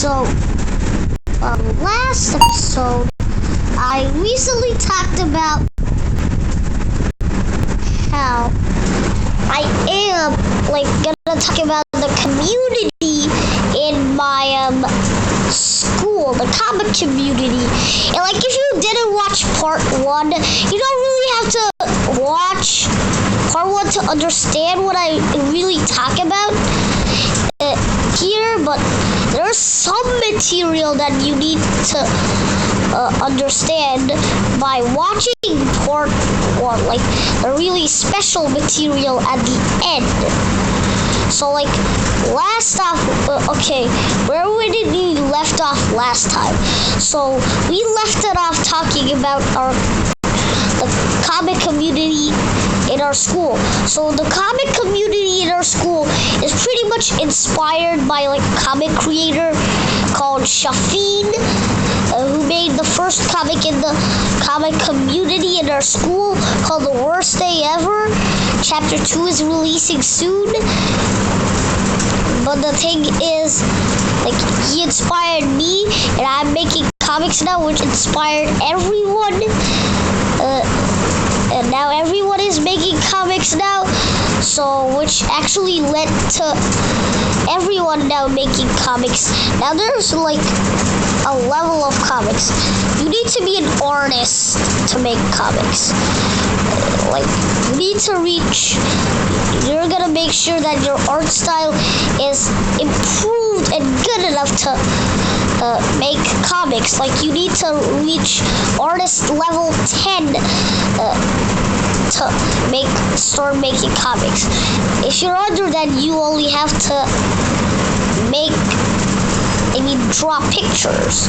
So, last episode, I recently talked about how I am gonna talk about the community in my school, the comic community. And if you didn't watch part 1, you don't really have to watch part 1 to understand what I really talk about here, but there's some material that you need to understand by watching part 1, the really special material at the end. So last off, okay, where did we left off last time? So we left it off talking about the comic community in our school. So the comic community in our school is pretty much inspired by a comic creator called Shafeen, who made the first comic in the comic community in our school called The Worst Day Ever. Chapter 2 is releasing soon. But the thing is, he inspired me, and I'm making comics now which inspired everyone. And now everyone is making comics now, so which actually led to everyone now making comics. Now there's a level of comics. You need to be an artist to make comics. You need to reach, you're gonna make sure that your art style is improved and good enough to make comics. You need to reach artist level 10 to start making comics. If you're under that, you only have to draw pictures.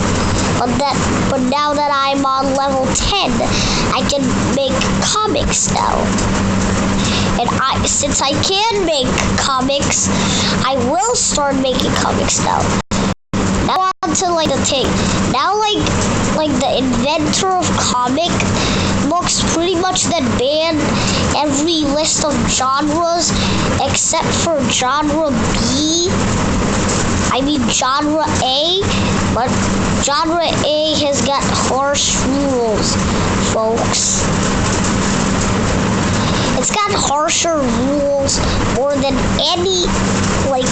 But now that I'm on level 10, I can make comics now. And since I can make comics, I will start making comics now. Now on to the thing. Now the inventor of comic books pretty much then banned every list of genres except for genre B. Genre A, but genre A has got harsh rules, folks. It's got harsher rules more than any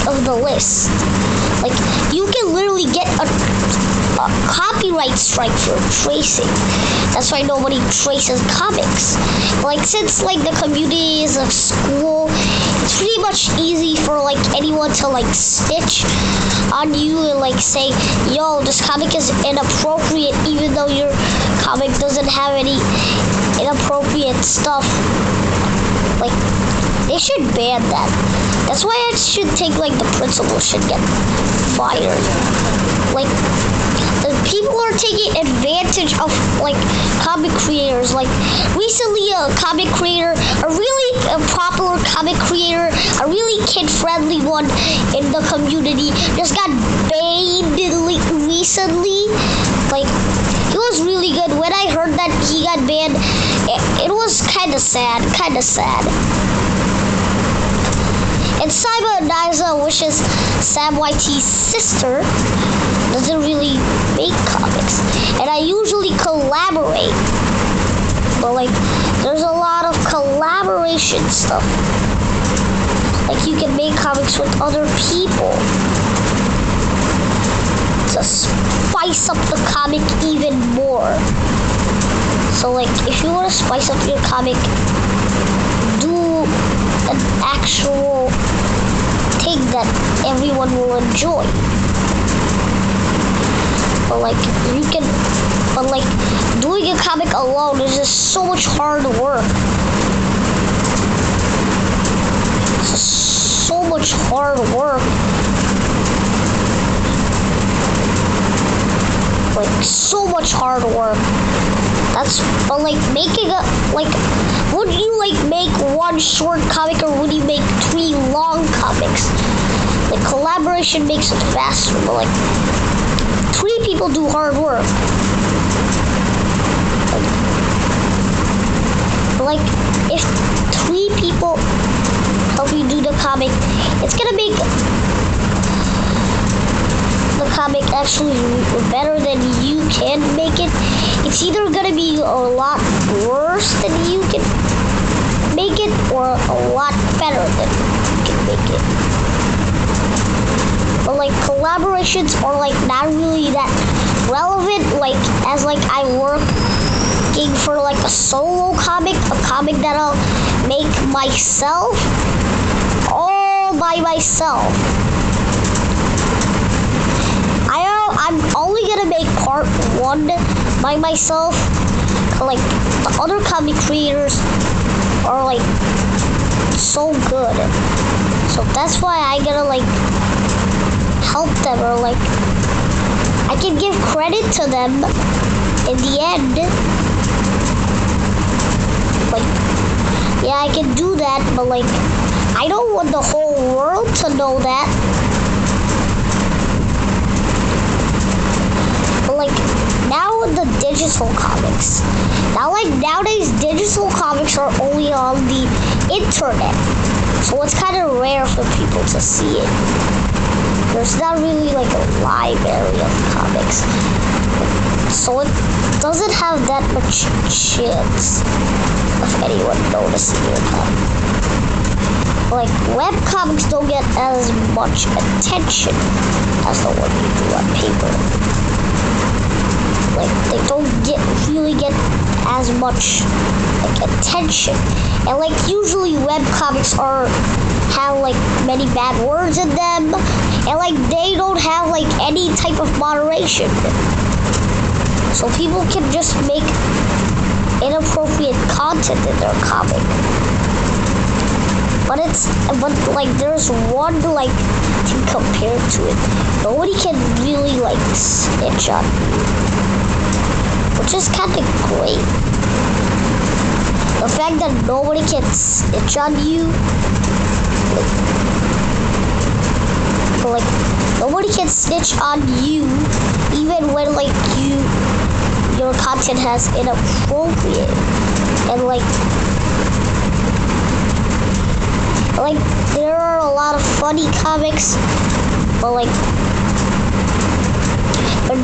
of the lists. You can literally get a copyright strike for tracing. That's why nobody traces comics. Since the community is a school, it's pretty much easy for anyone to snitch on you and say, yo, this comic is inappropriate, even though your comic doesn't have any inappropriate stuff. They should ban that. That's why I should think the principal should get fired. The people are taking advantage of comic creators. Recently a comic creator, a really popular comic creator, a really kid-friendly one in the community, just got banned recently. He was really good. When I heard that he got banned, it was kind of sad. And Saiba Niza, which is Sam YT's sister, doesn't really make comics. And I usually collaborate. But there's a lot of collaboration stuff. You can make comics with other people to spice up the comic even more. So if you want to spice up your comic, do an actual thing that everyone will enjoy. But doing a comic alone is just so much hard work. It's just so much hard work. So much hard work. But making would you make one short comic, or would you make 3 long comics? Collaboration makes it faster, but 3 people do hard work. If 3 people help you do the comic, it's gonna make the comic comic actually better than you can make it, it's either gonna be a lot worse than you can make it or a lot better than you can make it. But like collaborations are like not really that relevant, like as like I working for like a solo comic, a comic that I'll make myself, all by myself. I'm only gonna make part 1 by myself. Like the other comic creators are like so good, so that's why I gotta like help them, or like I can give credit to them in the end. Like, yeah, I can do that, but like I don't want the whole world to know that. But like now with the digital comics, nowadays digital comics are only on the internet, so it's kind of rare for people to see it. There's not really like a library of comics, so it doesn't have that much chance of anyone noticing your comic. Like web comics don't get as much attention as the one you do on paper. Like they don't really get as much like attention, and like usually web comics have like many bad words in them, and like they don't have like any type of moderation, so people can just make inappropriate content in their comic. But like there's one like thing compared to it. Nobody can really like snitch on you, which is kind of great. The fact that nobody can snitch on you, like nobody can snitch on you, even when like your content has inappropriate, and like there are a lot of funny comics, but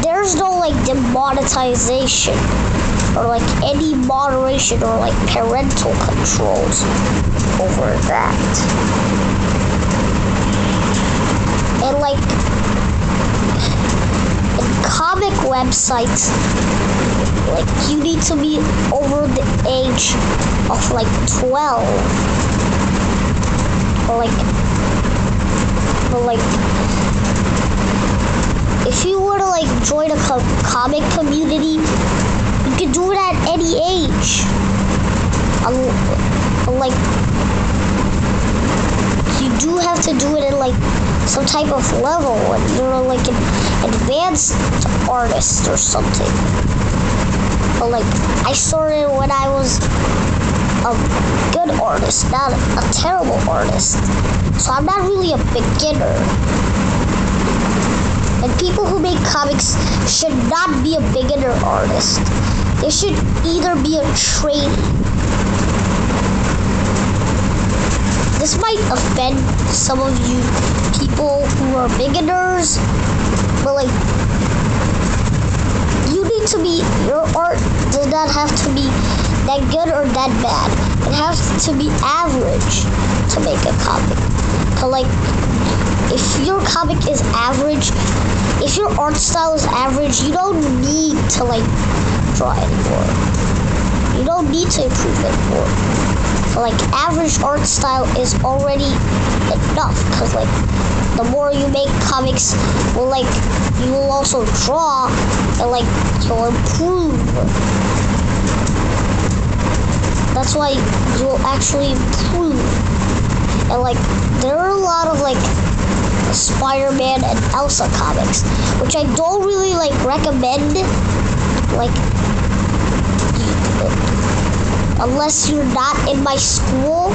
there's no like demonetization or like any moderation or like parental controls over that. And like in comic websites, like you need to be over the age of like 12. But if you were to like join a comic community, you can do it at any age. Like you do have to do it at like some type of level when you're like an advanced artist or something. But like I started when I was a good artist, not a terrible artist. So I'm not really a beginner. And people who make comics should not be a beginner artist. They should either be a trainee. This might offend some of you people who are beginners, but like you need to be, your art does not have to be that good or that bad. It has to be average to make a comic. But like, if your comic is average, if your art style is average, you don't need to like draw anymore. You don't need to improve anymore. So like, average art style is already enough, because like, the more you make comics, well, like, you will also draw, and like, you'll improve. That's why you'll actually improve. And like, there are a lot of like Spider-Man and Elsa comics, which I don't really like recommend, like, unless you're not in my school.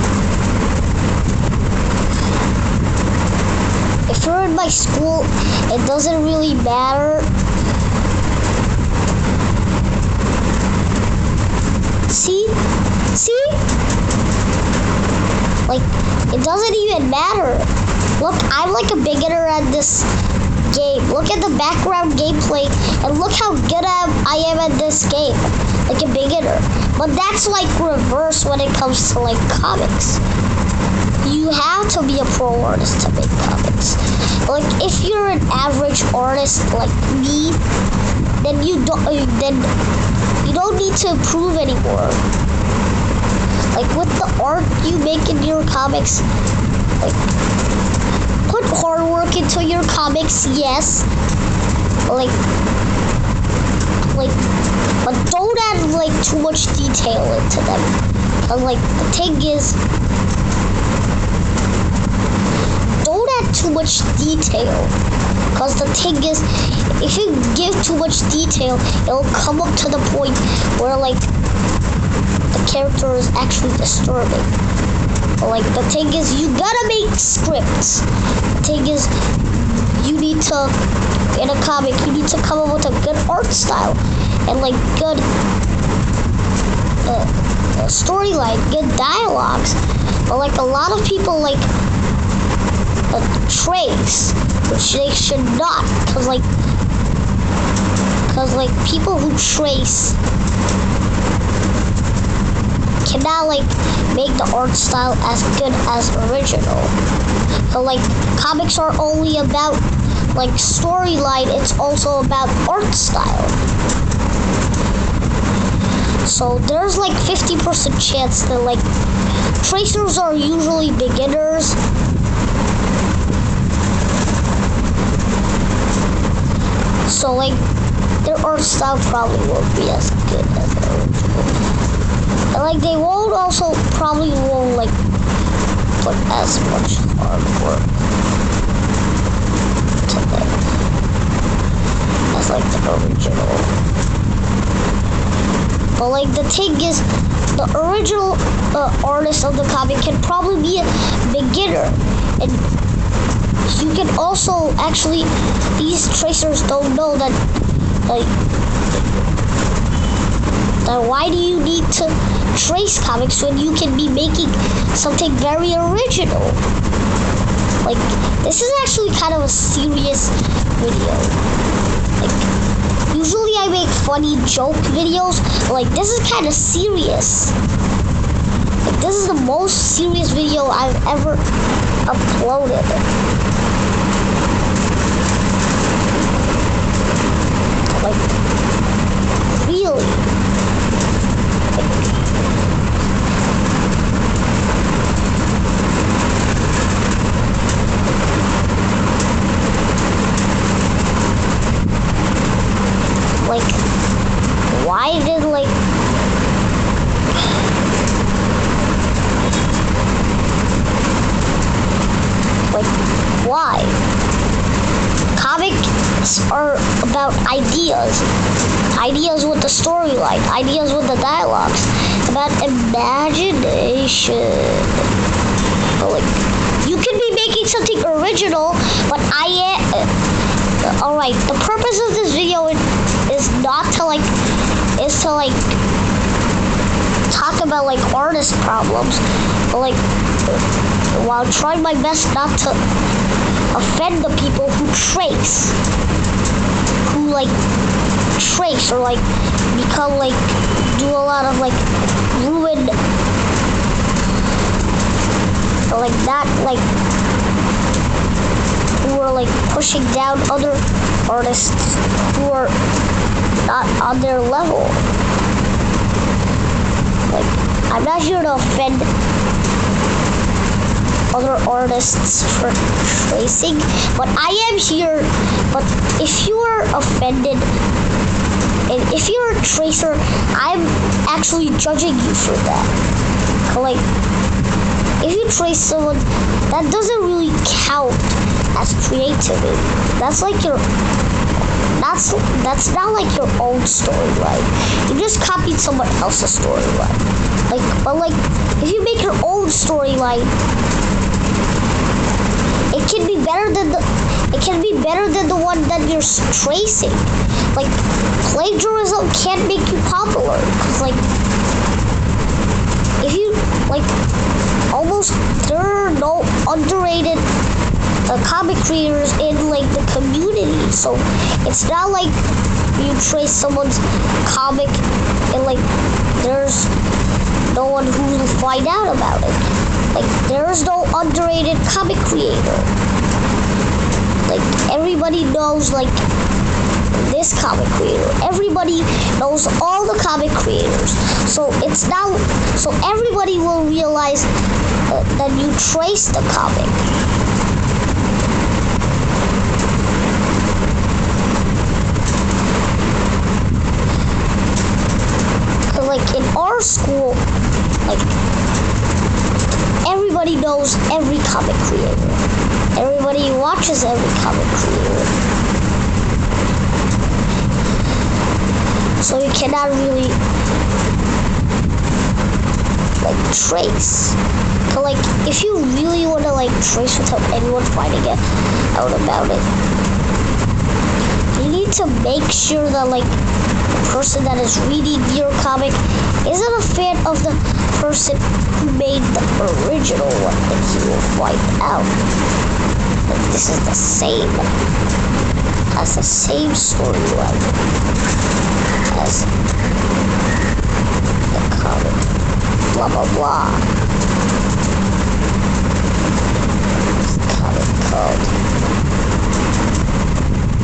If you're in my school, it doesn't really matter. See? Like, it doesn't even matter. Look, I'm like a beginner at this game. Look at the background gameplay and look how good I am at this game. Like a beginner. But that's like reverse when it comes to like comics. You have to be a pro artist to make comics. Like if you're an average artist like me, then you don't need to improve anymore. Like with the art you make in your comics, like put hard work into your comics, yes. But don't add like too much detail into them. And like the thing is, don't add too much detail. Because the thing is, if you give too much detail, it'll come up to the point where like the character is actually disturbing. But like the thing is, you gotta make scripts. The thing is, you need to, in a comic, you need to come up with a good art style and like good storyline, good dialogues. But like a lot of people like trace, which they should not, cause like people who trace cannot like make the art style as good as original. So like comics are only about like storyline, it's also about art style. So there's like 50% chance that like tracers are usually beginners. So like their art style probably won't be as good as the original. And like they probably won't like put as much hard work to them as like the original. But like the thing is, the original artist of the comic can probably be a beginner, and you can also actually, these tracers don't know that why do you need to trace comics when you can be making something very original? Like this is actually kind of a serious video. Like usually I make funny joke videos, but like this is kind of serious. Like this is the most serious video I've ever uploaded. Like really. Like why did like why? Comics are about ideas. Ideas with the storyline, ideas with the dialogues, about imagination. But like you can be making something original, but alright, the purpose of this video is to talk about like artist problems, but like while trying my best not to offend the people who trace or like become like do a lot of like ruined or like that, like who are like pushing down other artists who are not on their level. Like I'm not here to offend other artists for tracing, but I am here. But if you are offended and if you're a tracer, I'm actually judging you for that. Like if you trace someone, that doesn't really count as creativity. That's like that's not like your own storyline. You just copied someone else's storyline. But if you make your own storyline, it can be better than the one that you're tracing. Like plagiarism can't make you popular, because like if you like there are no underrated comic creators in like the community. So it's not like you trace someone's comic and like there's no one who will find out about it. Like there's no underrated comic creator. Like everybody knows like this comic creator. Everybody knows all the comic creators. So it's now, so everybody will realize that you trace the comic. Like in our school, like everybody knows every comic creator. Everybody watches every comic creator. So you cannot really like trace. But like if you really want to like trace without anyone finding out about it, you need to make sure that like the person that is reading your comic isn't a fan of the person who made the original one, and he will find out that this is the same, has the same storyline as the comic, blah blah blah. It's the comic called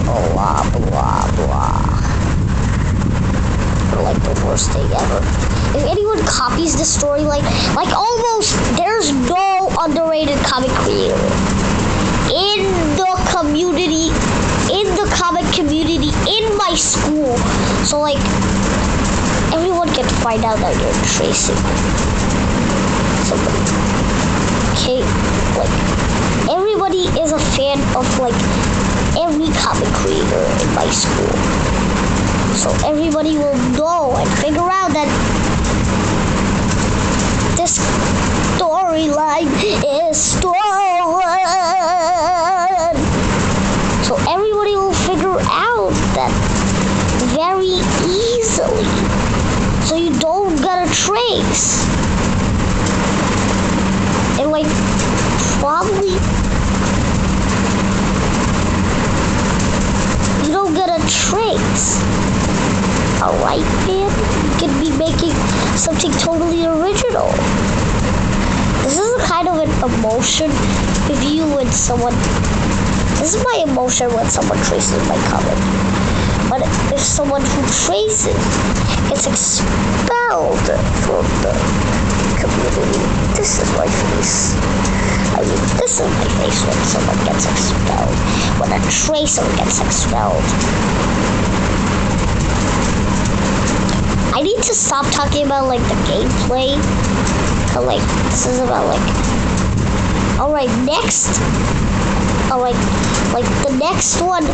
blah blah blah. Like the worst thing ever. If anyone copies the storyline, like almost there's no underrated comic creator in the community, in the comic community, in my school. So like everyone can find out that you're tracing somebody. Okay, like everybody is a fan of like every comic creator in my school. So everybody will know and figure out that this storyline is stolen. So everybody will figure out that very easily. So you don't gotta trace. And like probably you don't gotta trace. Alright, man, you could be making something totally original. This is a kind of an emotion if you when someone, this is my emotion when someone traces my comic. But if someone who traces gets expelled from the community, this is my face. I mean, this is my face when someone gets expelled. When a tracer gets expelled. I need to stop talking about like the gameplay. Cause like this is about like. Alright, next. Alright, like the next one,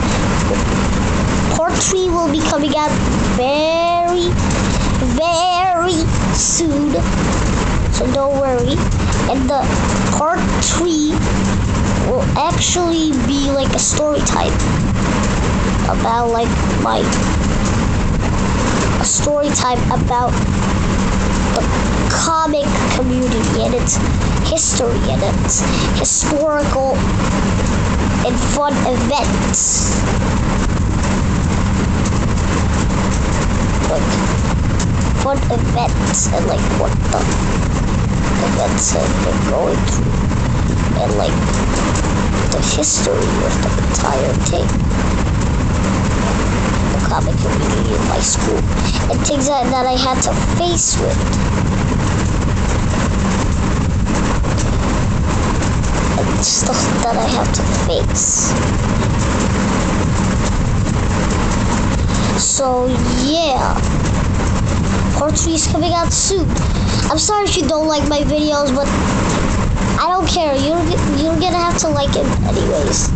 part 3 will be coming out very, very soon. So don't worry. And the part 3 will actually be like a story time about like a story time about the comic community and its history and its historical and fun events. Like fun events and like what the events have been going through and like the history of the entire thing. Comic community in my school and things that I had to face with. And stuff that I have to face. So yeah, part 3 is coming out soon. I'm sorry if you don't like my videos, but I don't care. You're gonna have to like it anyways.